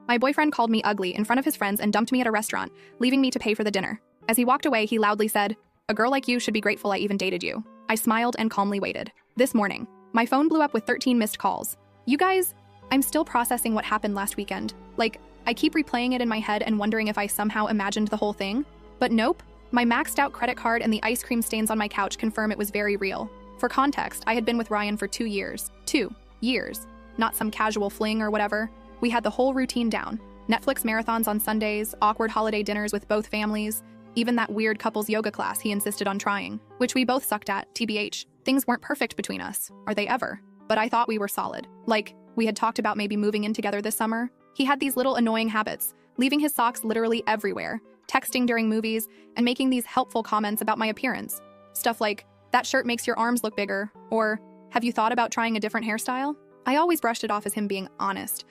My boyfriend called me ugly in front of his friends and dumped me at a restaurant, leaving me to pay for the dinner. As he walked away, he loudly said, "A girl like you should be grateful I even dated you." I smiled and calmly waited. This morning, my phone blew up with 13 missed calls. You guys, I'm still processing what happened last weekend. I keep replaying it in my head and wondering if I somehow imagined the whole thing. But nope, my maxed out credit card and the ice cream stains on my couch confirm it was very real. For context, I had been with Ryan for 2 years. 2 years. Not some casual fling or whatever. We had the whole routine down. Netflix marathons on Sundays, awkward holiday dinners with both families, even that weird couples yoga class he insisted on trying, which we both sucked at, TBH. Things weren't perfect between us. Are they ever? But I thought we were solid. We had talked about maybe moving in together this summer. He had these little annoying habits, leaving his socks literally everywhere, texting during movies, and making these helpful comments about my appearance. Stuff like, "That shirt makes your arms look bigger," or, "Have you thought about trying a different hairstyle?" I always brushed it off as him being honest.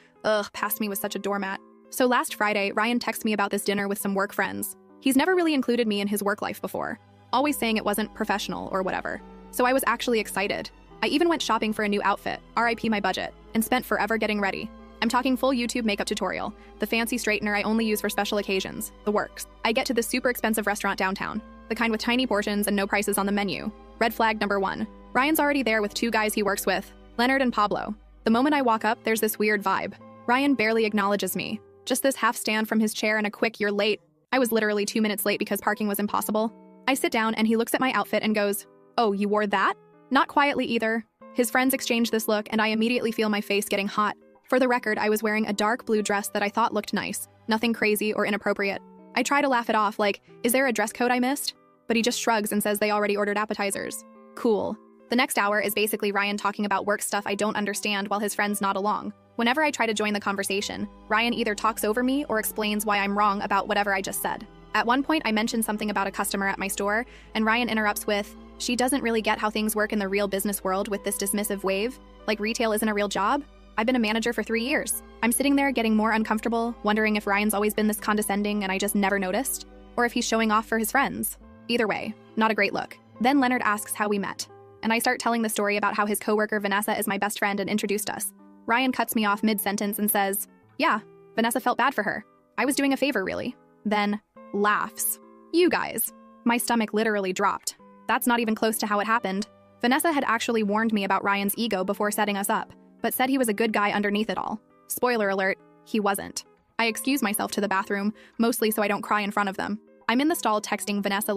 Past me was such a doormat. So last Friday, Ryan texted me about this dinner with some work friends. He's never really included me in his work life before, always saying it wasn't professional or whatever. So I was actually excited. I even went shopping for a new outfit, RIP my budget, and spent forever getting ready. I'm talking full YouTube makeup tutorial, the fancy straightener I only use for special occasions, the works. I get to this super expensive restaurant downtown, the kind with tiny portions and no prices on the menu. Red flag number 1. Ryan's already there with 2 guys he works with, Leonard and Pablo. The moment I walk up, there's this weird vibe. Ryan barely acknowledges me. Just this half stand from his chair and a quick "you're late." I was literally 2 minutes late because parking was impossible. I sit down and he looks at my outfit and goes, "Oh, you wore that?" Not quietly either. His friends exchange this look and I immediately feel my face getting hot. For the record, I was wearing a dark blue dress that I thought looked nice, nothing crazy or inappropriate. I try to laugh it off is there a dress code I missed? But he just shrugs and says they already ordered appetizers. Cool. The next hour is basically Ryan talking about work stuff I don't understand while his friends nod along. Whenever I try to join the conversation, Ryan either talks over me or explains why I'm wrong about whatever I just said. At one point, I mentioned something about a customer at my store, and Ryan interrupts with, "She doesn't really get how things work in the real business world with this dismissive wave. Retail isn't a real job? I've been a manager for 3 years." I'm sitting there getting more uncomfortable, wondering if Ryan's always been this condescending and I just never noticed, or if he's showing off for his friends. Either way, not a great look. Then Leonard asks how we met, and I start telling the story about how his coworker Vanessa is my best friend and introduced us. Ryan cuts me off mid-sentence and says, "Yeah, Vanessa felt bad for her. I was doing a favor, really." Then laughs. You guys. My stomach literally dropped. That's not even close to how it happened. Vanessa had actually warned me about Ryan's ego before setting us up, but said he was a good guy underneath it all. Spoiler alert, he wasn't. I excuse myself to the bathroom, mostly so I don't cry in front of them. I'm in the stall texting Vanessa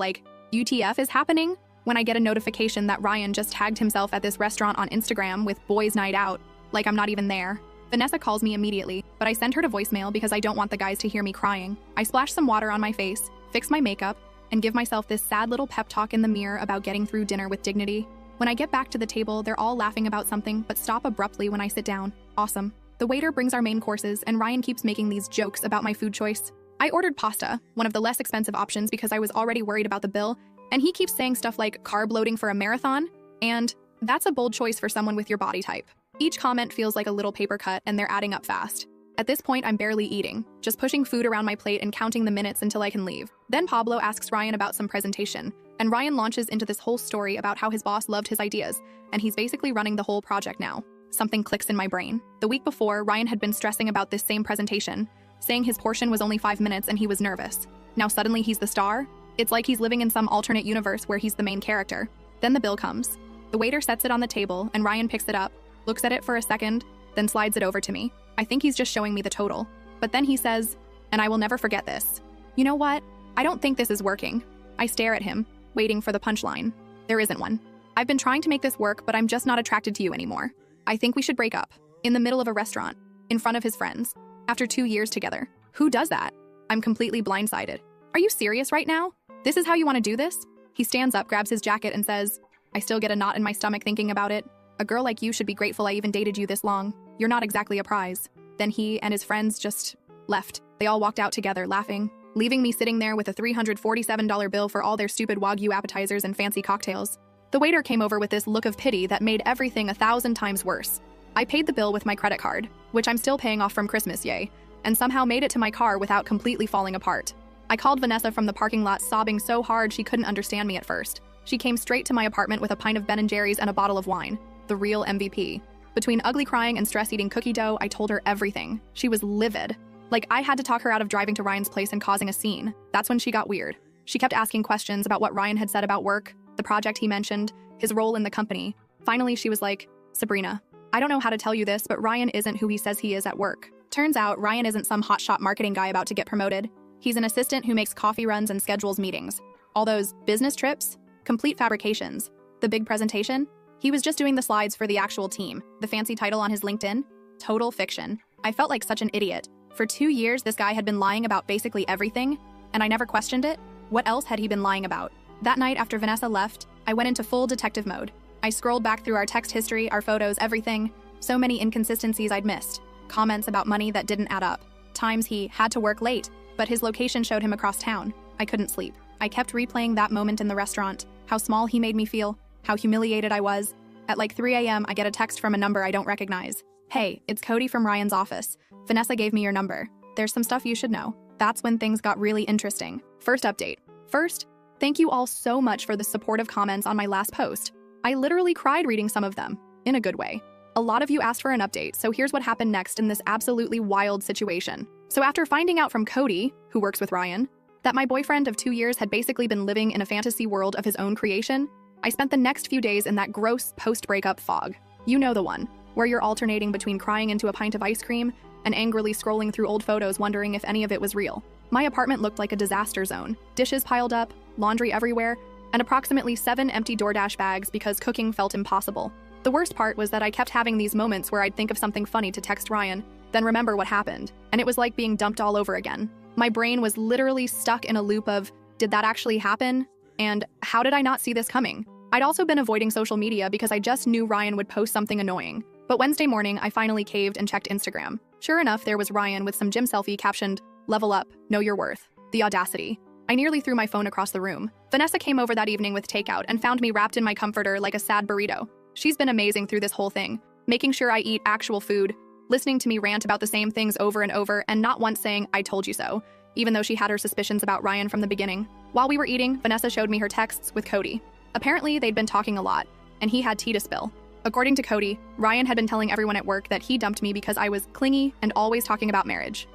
"UTF is happening?" when I get a notification that Ryan just tagged himself at this restaurant on Instagram with boys' night out. I'm not even there. Vanessa calls me immediately, but I send her to voicemail because I don't want the guys to hear me crying. I splash some water on my face, fix my makeup, and give myself this sad little pep talk in the mirror about getting through dinner with dignity. When I get back to the table, they're all laughing about something, but stop abruptly when I sit down. Awesome. The waiter brings our main courses, and Ryan keeps making these jokes about my food choice. I ordered pasta, one of the less expensive options because I was already worried about the bill, and he keeps saying stuff like carb loading for a marathon, and that's a bold choice for someone with your body type. Each comment feels like a little paper cut, and they're adding up fast. At this point, I'm barely eating, just pushing food around my plate and counting the minutes until I can leave. Then Pablo asks Ryan about some presentation, and Ryan launches into this whole story about how his boss loved his ideas, and he's basically running the whole project now. Something clicks in my brain. The week before, Ryan had been stressing about this same presentation, saying his portion was only 5 minutes and he was nervous. Now suddenly he's the star? It's like he's living in some alternate universe where he's the main character. Then the bill comes. The waiter sets it on the table, and Ryan picks it up, looks at it for a second, then slides it over to me. I think he's just showing me the total. But then he says, and I will never forget this, "You know what? I don't think this is working." I stare at him, waiting for the punchline. There isn't one. "I've been trying to make this work, but I'm just not attracted to you anymore. I think we should break up." In the middle of a restaurant, in front of his friends, after 2 years together. Who does that? I'm completely blindsided. Are you serious right now? This is how you want to do this? He stands up, grabs his jacket, and says, I still get a knot in my stomach thinking about it. "A girl like you should be grateful I even dated you this long. You're not exactly a prize." Then he and his friends just left. They all walked out together, laughing, leaving me sitting there with a $347 bill for all their stupid Wagyu appetizers and fancy cocktails. The waiter came over with this look of pity that made everything 1,000 times worse. I paid the bill with my credit card, which I'm still paying off from Christmas, yay, and somehow made it to my car without completely falling apart. I called Vanessa from the parking lot sobbing so hard she couldn't understand me at first. She came straight to my apartment with a pint of Ben & Jerry's and a bottle of wine. The real MVP. Between ugly crying and stress eating cookie dough, I told her everything. She was livid. Like, I had to talk her out of driving to Ryan's place and causing a scene. That's when she got weird. She kept asking questions about what Ryan had said about work, the project he mentioned, his role in the company. Finally, she was like, "Sabrina, I don't know how to tell you this, but Ryan isn't who he says he is at work." Turns out, Ryan isn't some hotshot marketing guy about to get promoted. He's an assistant who makes coffee runs and schedules meetings. All those business trips? Complete fabrications. The big presentation? He was just doing the slides for the actual team. The fancy title on his LinkedIn? Total fiction. I felt like such an idiot. For 2 years, this guy had been lying about basically everything, and I never questioned it. What else had he been lying about? That night after Vanessa left, I went into full detective mode. I scrolled back through our text history, our photos, everything. So many inconsistencies I'd missed. Comments about money that didn't add up. Times he had to work late, but his location showed him across town. I couldn't sleep. I kept replaying that moment in the restaurant, how small he made me feel, how humiliated I was. At like 3 a.m., I get a text from a number I don't recognize. "Hey, it's Cody from Ryan's office. Vanessa gave me your number. There's some stuff you should know." That's when things got really interesting. First update. First, thank you all so much for the supportive comments on my last post. I literally cried reading some of them, in a good way. A lot of you asked for an update, so here's what happened next in this absolutely wild situation. So after finding out from Cody, who works with Ryan, that my boyfriend of 2 years had basically been living in a fantasy world of his own creation, I spent the next few days in that gross post-breakup fog. You know the one, where you're alternating between crying into a pint of ice cream and angrily scrolling through old photos wondering if any of it was real. My apartment looked like a disaster zone. Dishes piled up, laundry everywhere, and approximately 7 empty DoorDash bags because cooking felt impossible. The worst part was that I kept having these moments where I'd think of something funny to text Ryan, then remember what happened, and it was like being dumped all over again. My brain was literally stuck in a loop of, did that actually happen? And how did I not see this coming? I'd also been avoiding social media because I just knew Ryan would post something annoying. But Wednesday morning, I finally caved and checked Instagram. Sure enough, there was Ryan with some gym selfie captioned, "Level up, know your worth." The audacity. I nearly threw my phone across the room. Vanessa came over that evening with takeout and found me wrapped in my comforter like a sad burrito. She's been amazing through this whole thing, making sure I eat actual food, listening to me rant about the same things over and over, and not once saying, "I told you so," even though she had her suspicions about Ryan from the beginning. While we were eating, Vanessa showed me her texts with Cody. Apparently, they'd been talking a lot, and he had tea to spill. According to Cody, Ryan had been telling everyone at work that he dumped me because I was clingy and always talking about marriage.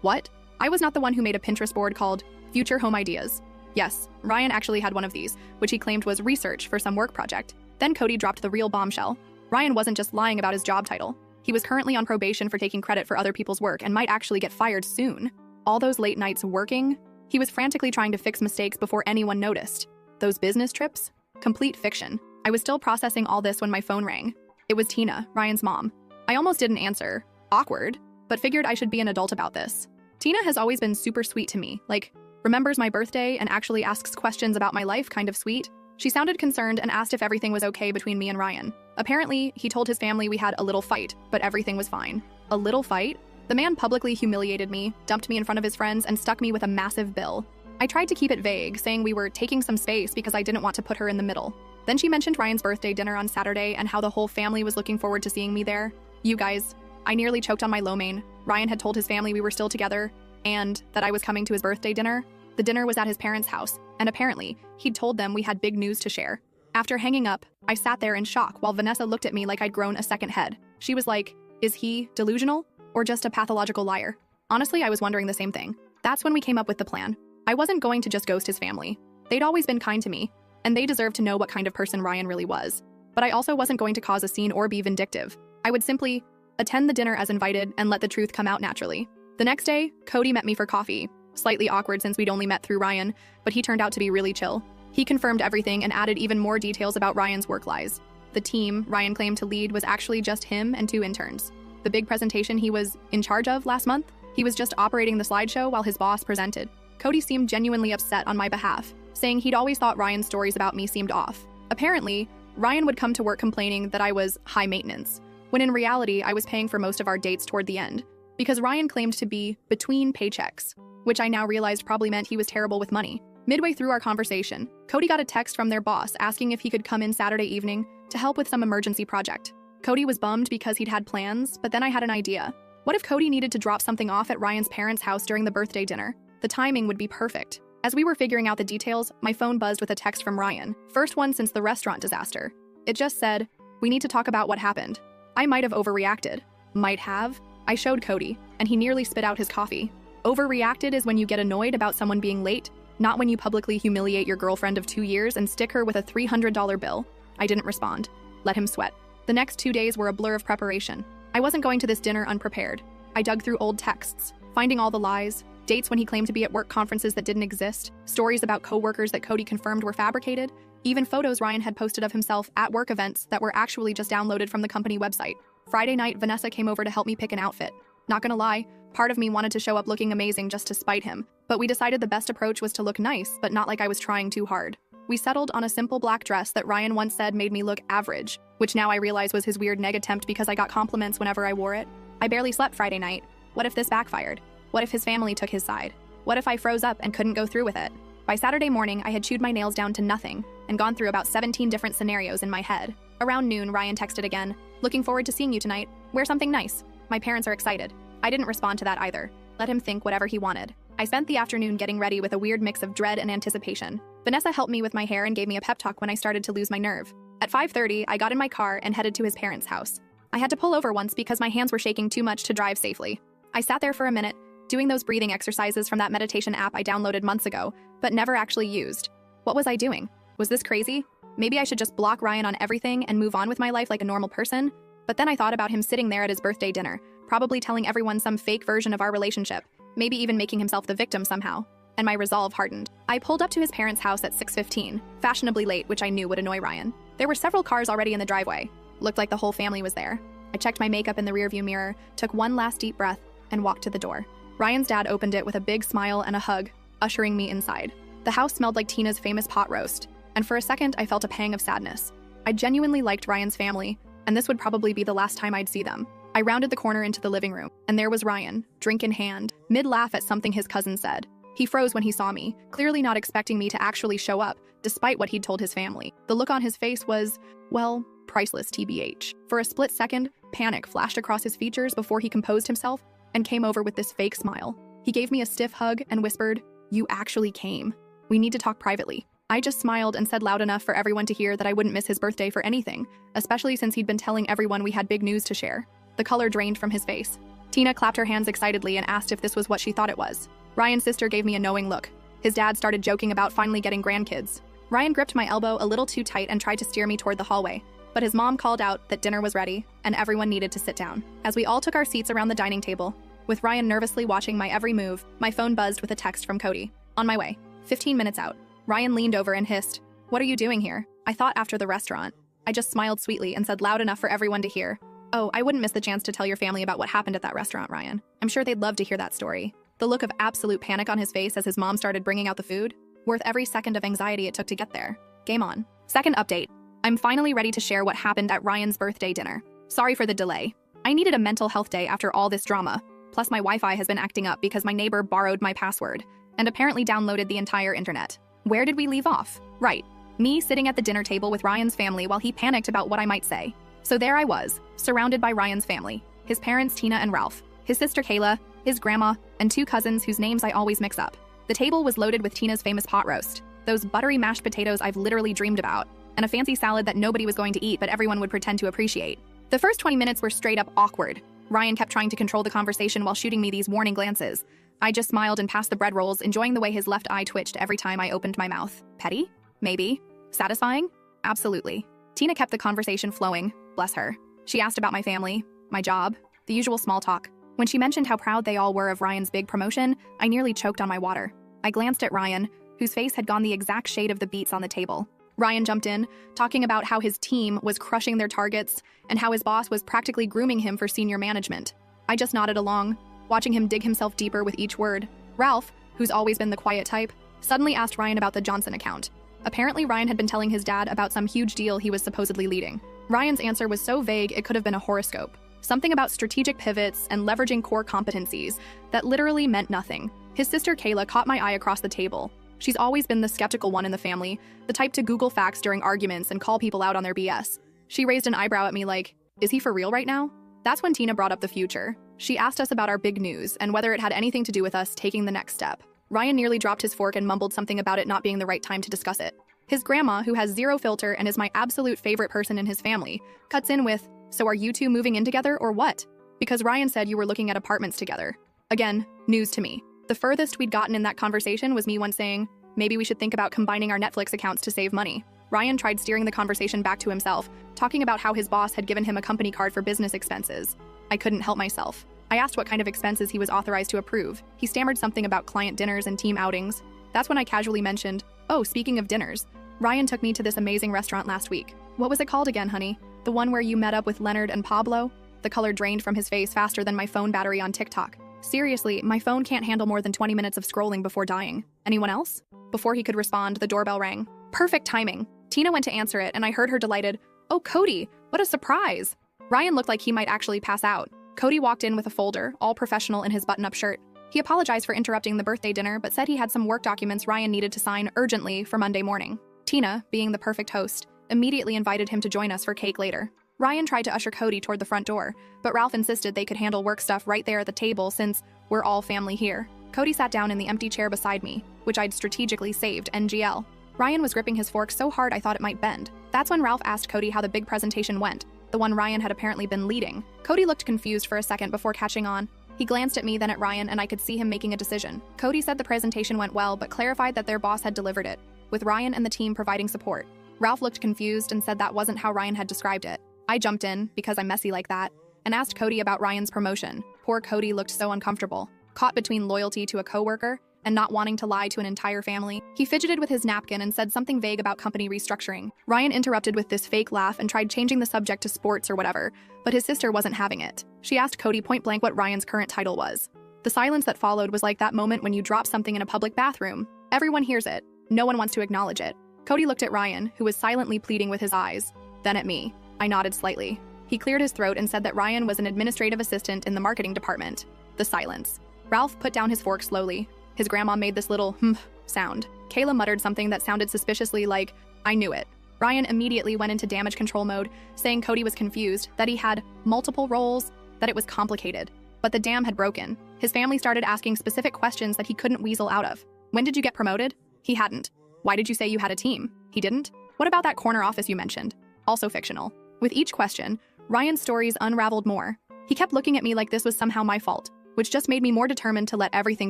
What? I was not the one who made a Pinterest board called Future Home Ideas. Yes, Ryan actually had one of these, which he claimed was research for some work project. Then Cody dropped the real bombshell. Ryan wasn't just lying about his job title. He was currently on probation for taking credit for other people's work and might actually get fired soon. All those late nights working, he was frantically trying to fix mistakes before anyone noticed. Those business trips? Complete fiction. I was still processing all this when my phone rang. It was Tina, Ryan's mom. I almost didn't answer. Awkward, but figured I should be an adult about this. Tina has always been super sweet to me, like, remembers my birthday and actually asks questions about my life, kind of sweet. She sounded concerned and asked if everything was okay between me and Ryan. Apparently, he told his family we had a little fight, but everything was fine. A little fight? The man publicly humiliated me, dumped me in front of his friends, and stuck me with a massive bill. I tried to keep it vague, saying we were taking some space because I didn't want to put her in the middle. Then she mentioned Ryan's birthday dinner on Saturday and how the whole family was looking forward to seeing me there. You guys, I nearly choked on my lo mein. Ryan had told his family we were still together, and that I was coming to his birthday dinner. The dinner was at his parents' house, and apparently, he'd told them we had big news to share. After hanging up, I sat there in shock while Vanessa looked at me like I'd grown a second head. She was like, is he delusional or just a pathological liar? Honestly, I was wondering the same thing. That's when we came up with the plan. I wasn't going to just ghost his family. They'd always been kind to me, and they deserved to know what kind of person Ryan really was. But I also wasn't going to cause a scene or be vindictive. I would simply attend the dinner as invited and let the truth come out naturally. The next day, Cody met me for coffee. Slightly awkward since we'd only met through Ryan, but he turned out to be really chill. He confirmed everything and added even more details about Ryan's work lies. The team Ryan claimed to lead was actually just him and 2 interns. The big presentation he was in charge of last month, he was just operating the slideshow while his boss presented. Cody seemed genuinely upset on my behalf, saying he'd always thought Ryan's stories about me seemed off. Apparently, Ryan would come to work complaining that I was high maintenance, when in reality I was paying for most of our dates toward the end, because Ryan claimed to be between paychecks, which I now realized probably meant he was terrible with money. Midway through our conversation, Cody got a text from their boss asking if he could come in Saturday evening to help with some emergency project. Cody was bummed because he'd had plans, but then I had an idea. What if Cody needed to drop something off at Ryan's parents' house during the birthday dinner? The timing would be perfect. As we were figuring out the details, my phone buzzed with a text from Ryan, first one since the restaurant disaster. It just said, "We need to talk about what happened." I might have overreacted. Might have? I showed Cody. and he nearly spit out his coffee. Overreacted is when you get annoyed about someone being late, not when you publicly humiliate your girlfriend of 2 years and stick her with a $300 bill. I didn't respond. Let him sweat. The next 2 days were a blur of preparation. I wasn't going to this dinner unprepared. I dug through old texts, finding all the lies, dates when he claimed to be at work conferences that didn't exist, stories about coworkers that Cody confirmed were fabricated, even photos Ryan had posted of himself at work events that were actually just downloaded from the company website. Friday night, Vanessa came over to help me pick an outfit. Not gonna lie, part of me wanted to show up looking amazing just to spite him, but we decided the best approach was to look nice, but not like I was trying too hard. We settled on a simple black dress that Ryan once said made me look average, which now I realize was his weird neg attempt because I got compliments whenever I wore it. I barely slept Friday night. What if this backfired? What if his family took his side? What if I froze up and couldn't go through with it? By Saturday morning, I had chewed my nails down to nothing and gone through about 17 different scenarios in my head. Around noon, Ryan texted again, "Looking forward to seeing you tonight. Wear something nice. My parents are excited." I didn't respond to that either. Let him think whatever he wanted. I spent the afternoon getting ready with a weird mix of dread and anticipation. Vanessa helped me with my hair and gave me a pep talk when I started to lose my nerve. At 5:30, I got in my car and headed to his parents' house. I had to pull over once because my hands were shaking too much to drive safely. I sat there for a minute, doing those breathing exercises from that meditation app I downloaded months ago, but never actually used. What was I doing? Was this crazy? Maybe I should just block Ryan on everything and move on with my life like a normal person? But then I thought about him sitting there at his birthday dinner, probably telling everyone some fake version of our relationship, maybe even making himself the victim somehow. And my resolve hardened. I pulled up to his parents' house at 6:15, fashionably late, which I knew would annoy Ryan. There were several cars already in the driveway. Looked like the whole family was there. I checked my makeup in the rearview mirror, took one last deep breath, and walked to the door. Ryan's dad opened it with a big smile and a hug, ushering me inside. The house smelled like Tina's famous pot roast, and for a second I felt a pang of sadness. I genuinely liked Ryan's family, and this would probably be the last time I'd see them. I rounded the corner into the living room, and there was Ryan, drink in hand, mid-laugh at something his cousin said. He froze when he saw me, clearly not expecting me to actually show up, despite what he'd told his family. The look on his face was, well, priceless TBH. For a split second, panic flashed across his features before he composed himself and came over with this fake smile. He gave me a stiff hug and whispered, "You actually came. We need to talk privately." I just smiled and said loud enough for everyone to hear that I wouldn't miss his birthday for anything, especially since he'd been telling everyone we had big news to share. The color drained from his face. Tina clapped her hands excitedly and asked if this was what she thought it was. Ryan's sister gave me a knowing look. His dad started joking about finally getting grandkids. Ryan gripped my elbow a little too tight and tried to steer me toward the hallway, but his mom called out that dinner was ready and everyone needed to sit down. As we all took our seats around the dining table, with Ryan nervously watching my every move, my phone buzzed with a text from Cody. On my way. 15 minutes out. Ryan leaned over and hissed, "What are you doing here?" I thought after the restaurant. I just smiled sweetly and said loud enough for everyone to hear, "Oh, I wouldn't miss the chance to tell your family about what happened at that restaurant, Ryan. I'm sure they'd love to hear that story." The look of absolute panic on his face as his mom started bringing out the food, worth every second of anxiety it took to get there. Game on. Second update. I'm finally ready to share what happened at Ryan's birthday dinner. Sorry for the delay. I needed a mental health day after all this drama. Plus my Wi-Fi has been acting up because my neighbor borrowed my password and apparently downloaded the entire internet. Where did we leave off? Right. Me sitting at the dinner table with Ryan's family while he panicked about what I might say. So there I was, surrounded by Ryan's family. His parents, Tina and Ralph. His sister, Kayla. His grandma. And 2 cousins whose names I always mix up. The table was loaded with Tina's famous pot roast. Those buttery mashed potatoes I've literally dreamed about. And a fancy salad that nobody was going to eat but everyone would pretend to appreciate. The first 20 minutes were straight up awkward. Ryan kept trying to control the conversation while shooting me these warning glances. I just smiled and passed the bread rolls, enjoying the way his left eye twitched every time I opened my mouth. Petty? Maybe. Satisfying? Absolutely. Tina kept the conversation flowing, bless her. She asked about my family, my job, the usual small talk. When she mentioned how proud they all were of Ryan's big promotion, I nearly choked on my water. I glanced at Ryan, whose face had gone the exact shade of the beets on the table. Ryan jumped in, talking about how his team was crushing their targets and how his boss was practically grooming him for senior management. I just nodded along, watching him dig himself deeper with each word. Ralph, who's always been the quiet type, suddenly asked Ryan about the Johnson account. Apparently, Ryan had been telling his dad about some huge deal he was supposedly leading. Ryan's answer was so vague it could have been a horoscope. Something about strategic pivots and leveraging core competencies that literally meant nothing. His sister Kayla caught my eye across the table. She's always been the skeptical one in the family, the type to Google facts during arguments and call people out on their BS. She raised an eyebrow at me like, "Is he for real right now?" That's when Tina brought up the future. She asked us about our big news and whether it had anything to do with us taking the next step. Ryan nearly dropped his fork and mumbled something about it not being the right time to discuss it. His grandma, who has zero filter and is my absolute favorite person in his family, cuts in with, "So are you two moving in together or what?" Because Ryan said you were looking at apartments together. Again, news to me. The furthest we'd gotten in that conversation was me once saying, maybe we should think about combining our Netflix accounts to save money. Ryan tried steering the conversation back to himself, talking about how his boss had given him a company card for business expenses. I couldn't help myself. I asked what kind of expenses he was authorized to approve. He stammered something about client dinners and team outings. That's when I casually mentioned, oh, speaking of dinners, Ryan took me to this amazing restaurant last week. What was it called again, honey? The one where you met up with Leonard and Pablo? The color drained from his face faster than my phone battery on TikTok. Seriously, my phone can't handle more than 20 minutes of scrolling before dying. Anyone else? Before he could respond, the doorbell rang. Perfect timing. Tina went to answer it, and I heard her delighted, oh, Cody, what a surprise. Ryan looked like he might actually pass out. Cody walked in with a folder, all professional in his button-up shirt. He apologized for interrupting the birthday dinner, but said he had some work documents Ryan needed to sign urgently for Monday morning. Tina, being the perfect host, immediately invited him to join us for cake later. Ryan tried to usher Cody toward the front door, but Ralph insisted they could handle work stuff right there at the table since we're all family here. Cody sat down in the empty chair beside me, which I'd strategically saved NGL. Ryan was gripping his fork so hard I thought it might bend. That's when Ralph asked Cody how the big presentation went, the one Ryan had apparently been leading. Cody looked confused for a second before catching on. He glanced at me, then at Ryan, and I could see him making a decision. Cody said the presentation went well, but clarified that their boss had delivered it, with Ryan and the team providing support. Ralph looked confused and said that wasn't how Ryan had described it. I jumped in, because I'm messy like that, and asked Cody about Ryan's promotion. Poor Cody looked so uncomfortable, caught between loyalty to a coworker and not wanting to lie to an entire family. He fidgeted with his napkin and said something vague about company restructuring. Ryan interrupted with this fake laugh and tried changing the subject to sports or whatever, but his sister wasn't having it. She asked Cody point blank what Ryan's current title was. The silence that followed was like that moment when you drop something in a public bathroom. Everyone hears it. No one wants to acknowledge it. Cody looked at Ryan, who was silently pleading with his eyes, then at me. I nodded slightly. He cleared his throat and said that Ryan was an administrative assistant in the marketing department. The silence. Ralph put down his fork slowly. His grandma made this little sound. Kayla muttered something that sounded suspiciously like, I knew it. Ryan immediately went into damage control mode, saying Cody was confused, that he had multiple roles, that it was complicated. But the dam had broken. His family started asking specific questions that he couldn't weasel out of. When did you get promoted? He hadn't. Why did you say you had a team? He didn't. What about that corner office you mentioned? Also fictional. With each question, Ryan's stories unraveled more. He kept looking at me like this was somehow my fault, which just made me more determined to let everything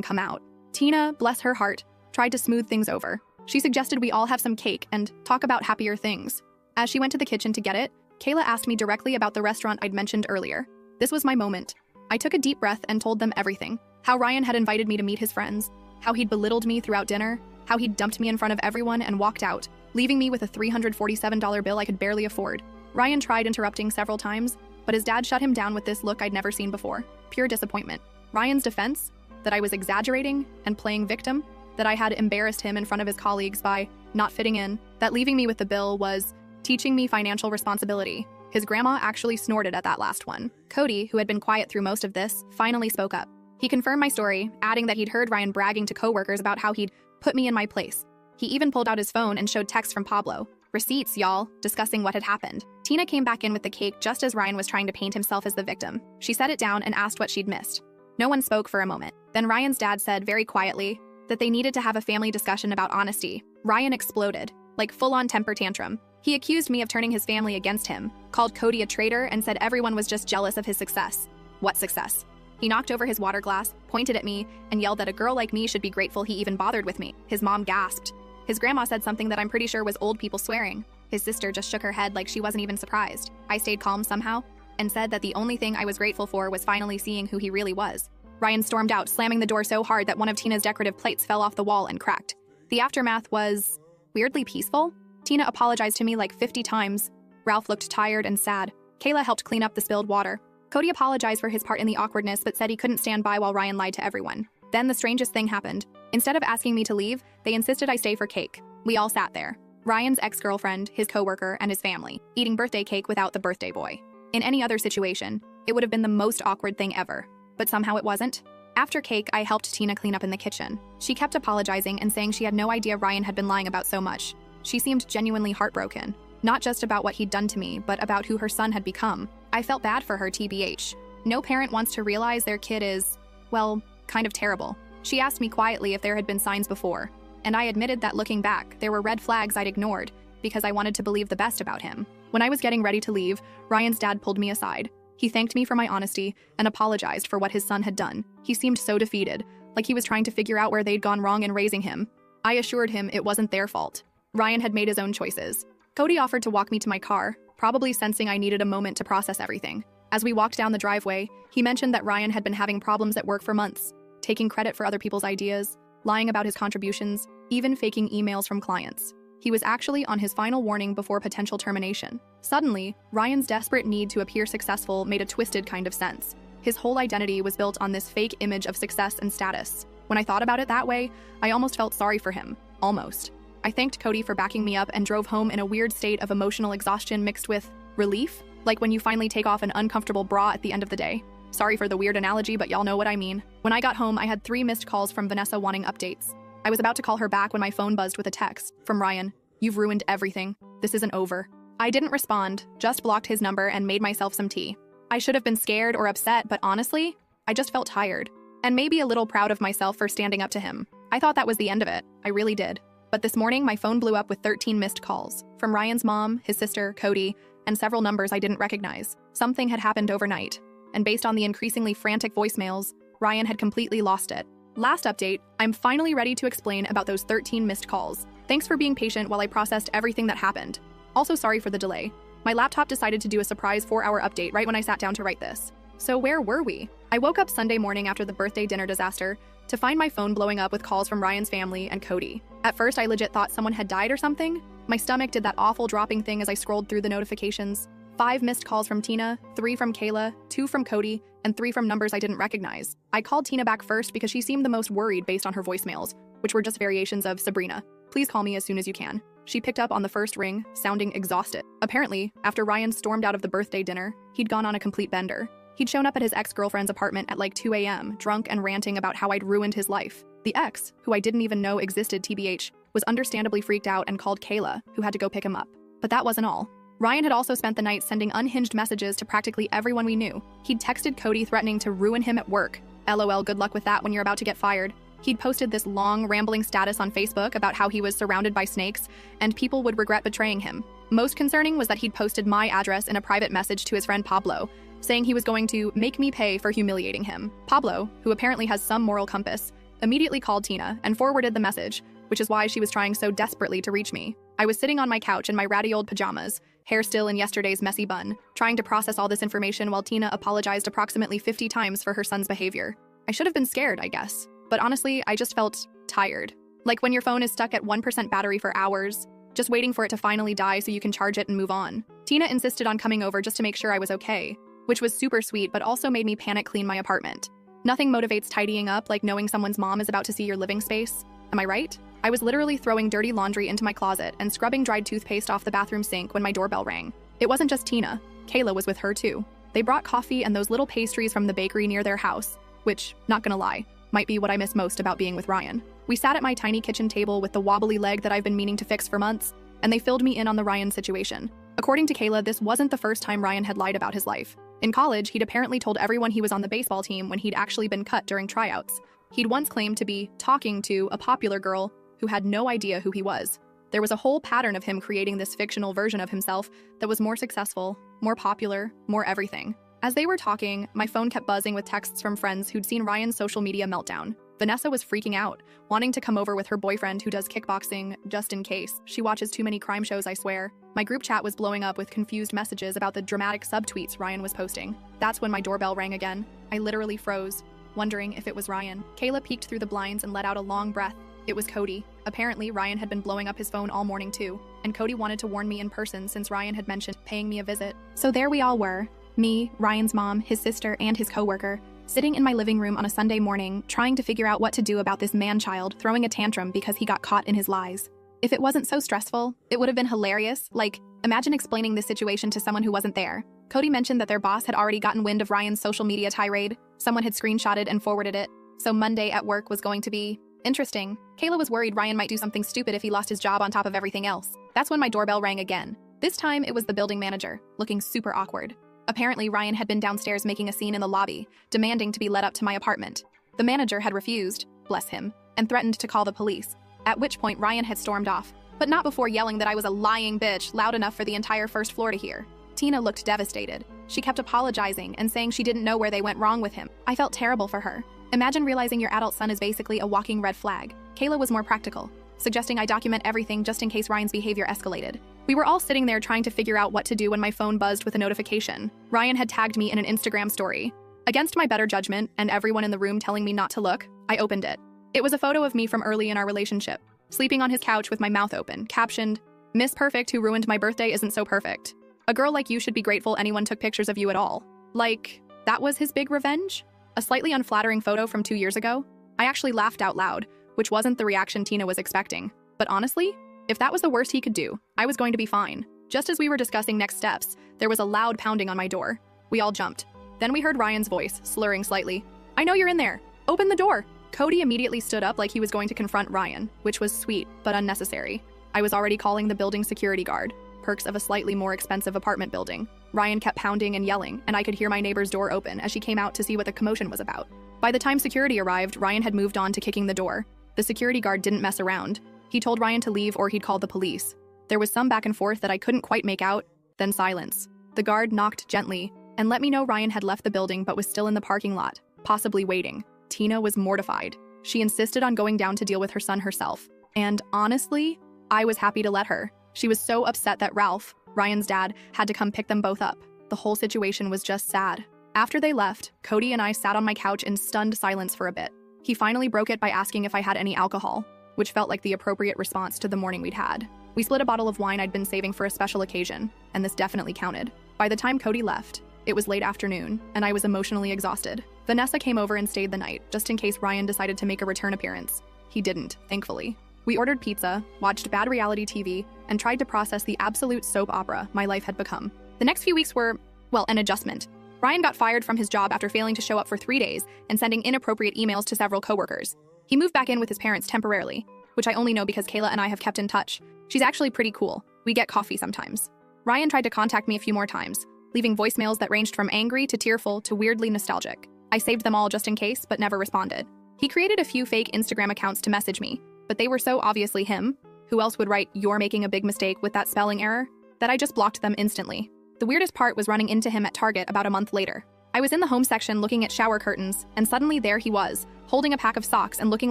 come out. Tina, bless her heart, tried to smooth things over. She suggested we all have some cake and talk about happier things. As she went to the kitchen to get it, Kayla asked me directly about the restaurant I'd mentioned earlier. This was my moment. I took a deep breath and told them everything. How Ryan had invited me to meet his friends, how he'd belittled me throughout dinner, how he'd dumped me in front of everyone and walked out, leaving me with a $347 bill I could barely afford. Ryan tried interrupting several times, but his dad shut him down with this look I'd never seen before. Pure disappointment. Ryan's defense? That I was exaggerating and playing victim, that I had embarrassed him in front of his colleagues by not fitting in, that leaving me with the bill was teaching me financial responsibility. His grandma actually snorted at that last one. Cody, who had been quiet through most of this, finally spoke up. He confirmed my story, adding that he'd heard Ryan bragging to coworkers about how he'd put me in my place. He even pulled out his phone and showed texts from Pablo. Receipts, y'all, discussing what had happened. Tina came back in with the cake just as Ryan was trying to paint himself as the victim. She set it down and asked what she'd missed. No one spoke for a moment. Then Ryan's dad said very quietly that they needed to have a family discussion about honesty. Ryan exploded, like full-on temper tantrum. He accused me of turning his family against him, called Cody a traitor, and said everyone was just jealous of his success. What success? He knocked over his water glass, pointed at me, and yelled that a girl like me should be grateful he even bothered with me. His mom gasped. His grandma said something that I'm pretty sure was old people swearing. His sister just shook her head like she wasn't even surprised. I stayed calm somehow, and said that the only thing I was grateful for was finally seeing who he really was. Ryan stormed out, slamming the door so hard that one of Tina's decorative plates fell off the wall and cracked. The aftermath was weirdly peaceful. Tina apologized to me like 50 times. Ralph looked tired and sad. Kayla helped clean up the spilled water. Cody apologized for his part in the awkwardness but said he couldn't stand by while Ryan lied to everyone. Then the strangest thing happened. Instead of asking me to leave, they insisted I stay for cake. We all sat there. Ryan's ex-girlfriend, his coworker, and his family, eating birthday cake without the birthday boy. In any other situation, it would have been the most awkward thing ever. But somehow it wasn't. After cake, I helped Tina clean up in the kitchen. She kept apologizing and saying she had no idea Ryan had been lying about so much. She seemed genuinely heartbroken. Not just about what he'd done to me, but about who her son had become. I felt bad for her, TBH. No parent wants to realize their kid is, well, kind of terrible. She asked me quietly if there had been signs before, and I admitted that looking back, there were red flags I'd ignored because I wanted to believe the best about him. When I was getting ready to leave, Ryan's dad pulled me aside. He thanked me for my honesty and apologized for what his son had done. He seemed so defeated, like he was trying to figure out where they'd gone wrong in raising him. I assured him it wasn't their fault. Ryan had made his own choices. Cody offered to walk me to my car, probably sensing I needed a moment to process everything. As we walked down the driveway, he mentioned that Ryan had been having problems at work for months, taking credit for other people's ideas, lying about his contributions, even faking emails from clients. He was actually on his final warning before potential termination. Suddenly, Ryan's desperate need to appear successful made a twisted kind of sense. His whole identity was built on this fake image of success and status. When I thought about it that way, I almost felt sorry for him. Almost. I thanked Cody for backing me up and drove home in a weird state of emotional exhaustion mixed with relief, like when you finally take off an uncomfortable bra at the end of the day. Sorry for the weird analogy, but y'all know what I mean. When I got home, I had 3 missed calls from Vanessa wanting updates. I was about to call her back when my phone buzzed with a text from Ryan. "You've ruined everything. This isn't over." I didn't respond, just blocked his number and made myself some tea. I should have been scared or upset, but honestly, I just felt tired. And maybe a little proud of myself for standing up to him. I thought that was the end of it. I really did. But this morning, my phone blew up with 13 missed calls. From Ryan's mom, his sister, Cody, and several numbers I didn't recognize. Something had happened overnight. And based on the increasingly frantic voicemails, Ryan had completely lost it. Last update, I'm finally ready to explain about those 13 missed calls. Thanks for being patient while I processed everything that happened. Also sorry for the delay. My laptop decided to do a surprise 4-hour update right when I sat down to write this. So where were we? I woke up Sunday morning after the birthday dinner disaster to find my phone blowing up with calls from Ryan's family and Cody. At first, I legit thought someone had died or something. My stomach did that awful dropping thing as I scrolled through the notifications. 5 missed calls from Tina, 3 from Kayla, 2 from Cody, and 3 from numbers I didn't recognize. I called Tina back first because she seemed the most worried based on her voicemails, which were just variations of "Sabrina, please call me as soon as you can." She picked up on the first ring, sounding exhausted. Apparently, after Ryan stormed out of the birthday dinner, he'd gone on a complete bender. He'd shown up at his ex-girlfriend's apartment at like 2 a.m., drunk and ranting about how I'd ruined his life. The ex, who I didn't even know existed TBH, was understandably freaked out and called Kayla, who had to go pick him up. But that wasn't all. Ryan had also spent the night sending unhinged messages to practically everyone we knew. He'd texted Cody threatening to ruin him at work. LOL, good luck with that when you're about to get fired. He'd posted this long, rambling status on Facebook about how he was surrounded by snakes and people would regret betraying him. Most concerning was that he'd posted my address in a private message to his friend Pablo, saying he was going to make me pay for humiliating him. Pablo, who apparently has some moral compass, immediately called Tina and forwarded the message, which is why she was trying so desperately to reach me. I was sitting on my couch in my ratty old pajamas, hair still in yesterday's messy bun, trying to process all this information while Tina apologized approximately 50 times for her son's behavior. I should have been scared, I guess. But honestly, I just felt tired. Like when your phone is stuck at 1% battery for hours, just waiting for it to finally die so you can charge it and move on. Tina insisted on coming over just to make sure I was okay, which was super sweet but also made me panic clean my apartment. Nothing motivates tidying up like knowing someone's mom is about to see your living space. Am I right? I was literally throwing dirty laundry into my closet and scrubbing dried toothpaste off the bathroom sink when my doorbell rang. It wasn't just Tina. Kayla was with her too. They brought coffee and those little pastries from the bakery near their house, which, not gonna lie, might be what I miss most about being with Ryan. We sat at my tiny kitchen table with the wobbly leg that I've been meaning to fix for months, and they filled me in on the Ryan situation. According to Kayla, this wasn't the first time Ryan had lied about his life. In college, he'd apparently told everyone he was on the baseball team when he'd actually been cut during tryouts. He'd once claimed to be talking to a popular girl who had no idea who he was. There was a whole pattern of him creating this fictional version of himself that was more successful, more popular, more everything. As they were talking, my phone kept buzzing with texts from friends who'd seen Ryan's social media meltdown. Vanessa was freaking out, wanting to come over with her boyfriend who does kickboxing just in case. She watches too many crime shows, I swear. My group chat was blowing up with confused messages about the dramatic subtweets Ryan was posting. That's when my doorbell rang again. I literally froze, wondering if it was Ryan. Kayla peeked through the blinds and let out a long breath. It was Cody. Apparently, Ryan had been blowing up his phone all morning too, and Cody wanted to warn me in person since Ryan had mentioned paying me a visit. So there we all were. Me, Ryan's mom, his sister, and his coworker, sitting in my living room on a Sunday morning, trying to figure out what to do about this man-child throwing a tantrum because he got caught in his lies. If it wasn't so stressful, it would have been hilarious. Like, imagine explaining this situation to someone who wasn't there. Cody mentioned that their boss had already gotten wind of Ryan's social media tirade. Someone had screenshotted and forwarded it. So Monday at work was going to be interesting. Kayla was worried Ryan might do something stupid if he lost his job on top of everything else. That's when my doorbell rang again. This time, it was the building manager, looking super awkward. Apparently, Ryan had been downstairs making a scene in the lobby, demanding to be let up to my apartment. The manager had refused, bless him, and threatened to call the police, at which point Ryan had stormed off, but not before yelling that I was a lying bitch loud enough for the entire first floor to hear. Tina looked devastated. She kept apologizing and saying she didn't know where they went wrong with him. I felt terrible for her. Imagine realizing your adult son is basically a walking red flag. Kayla was more practical, suggesting I document everything just in case Ryan's behavior escalated. We were all sitting there trying to figure out what to do when my phone buzzed with a notification. Ryan had tagged me in an Instagram story. Against my better judgment and everyone in the room telling me not to look, I opened it. It was a photo of me from early in our relationship, sleeping on his couch with my mouth open, captioned, "Miss Perfect who ruined my birthday isn't so perfect. A girl like you should be grateful anyone took pictures of you at all." Like, that was his big revenge? A slightly unflattering photo from 2 years ago? I actually laughed out loud, which wasn't the reaction Tina was expecting. But honestly, if that was the worst he could do, I was going to be fine. Just as we were discussing next steps, there was a loud pounding on my door. We all jumped. Then we heard Ryan's voice, slurring slightly. "I know you're in there. Open the door." Cody immediately stood up like he was going to confront Ryan, which was sweet, but unnecessary. I was already calling the building security guard, perks of a slightly more expensive apartment building. Ryan kept pounding and yelling, and I could hear my neighbor's door open as she came out to see what the commotion was about. By the time security arrived, Ryan had moved on to kicking the door. The security guard didn't mess around. He told Ryan to leave or he'd call the police. There was some back and forth that I couldn't quite make out, then silence. The guard knocked gently and let me know Ryan had left the building but was still in the parking lot, possibly waiting. Tina was mortified. She insisted on going down to deal with her son herself. And honestly, I was happy to let her. She was so upset that Ralph, Ryan's dad, had to come pick them both up. The whole situation was just sad. After they left, Cody and I sat on my couch in stunned silence for a bit. He finally broke it by asking if I had any alcohol, which felt like the appropriate response to the morning we'd had. We split a bottle of wine I'd been saving for a special occasion, and this definitely counted. By the time Cody left, it was late afternoon, and I was emotionally exhausted. Vanessa came over and stayed the night, just in case Ryan decided to make a return appearance. He didn't, thankfully. We ordered pizza, watched bad reality TV, and tried to process the absolute soap opera my life had become. The next few weeks were, well, an adjustment. Ryan got fired from his job after failing to show up for 3 days and sending inappropriate emails to several coworkers. He moved back in with his parents temporarily, which I only know because Kayla and I have kept in touch. She's actually pretty cool. We get coffee sometimes. Ryan tried to contact me a few more times, leaving voicemails that ranged from angry to tearful to weirdly nostalgic. I saved them all just in case, but never responded. He created a few fake Instagram accounts to message me, but they were so obviously him, who else would write "you're making a big mistake" with that spelling error, that I just blocked them instantly. The weirdest part was running into him at Target about a month later. I was in the home section looking at shower curtains, and suddenly there he was, holding a pack of socks and looking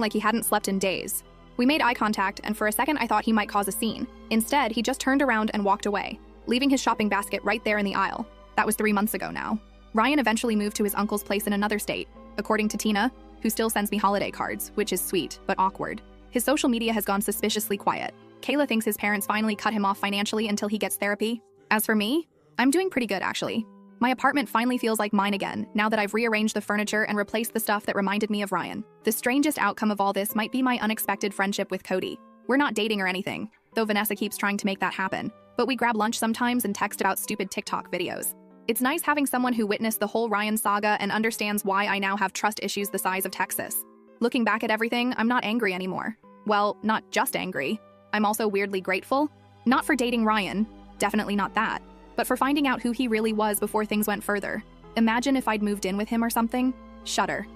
like he hadn't slept in days. We made eye contact, and for a second I thought he might cause a scene. Instead, he just turned around and walked away, leaving his shopping basket right there in the aisle. That was 3 months ago now. Ryan eventually moved to his uncle's place in another state, according to Tina, who still sends me holiday cards, which is sweet, but awkward. His social media has gone suspiciously quiet. Kayla thinks his parents finally cut him off financially until he gets therapy. As for me, I'm doing pretty good, actually. My apartment finally feels like mine again, now that I've rearranged the furniture and replaced the stuff that reminded me of Ryan. The strangest outcome of all this might be my unexpected friendship with Cody. We're not dating or anything, though Vanessa keeps trying to make that happen, but we grab lunch sometimes and text about stupid TikTok videos. It's nice having someone who witnessed the whole Ryan saga and understands why I now have trust issues the size of Texas. Looking back at everything, I'm not angry anymore. Well, not just angry. I'm also weirdly grateful. Not for dating Ryan, definitely not that, but for finding out who he really was before things went further. Imagine if I'd moved in with him or something. Shudder.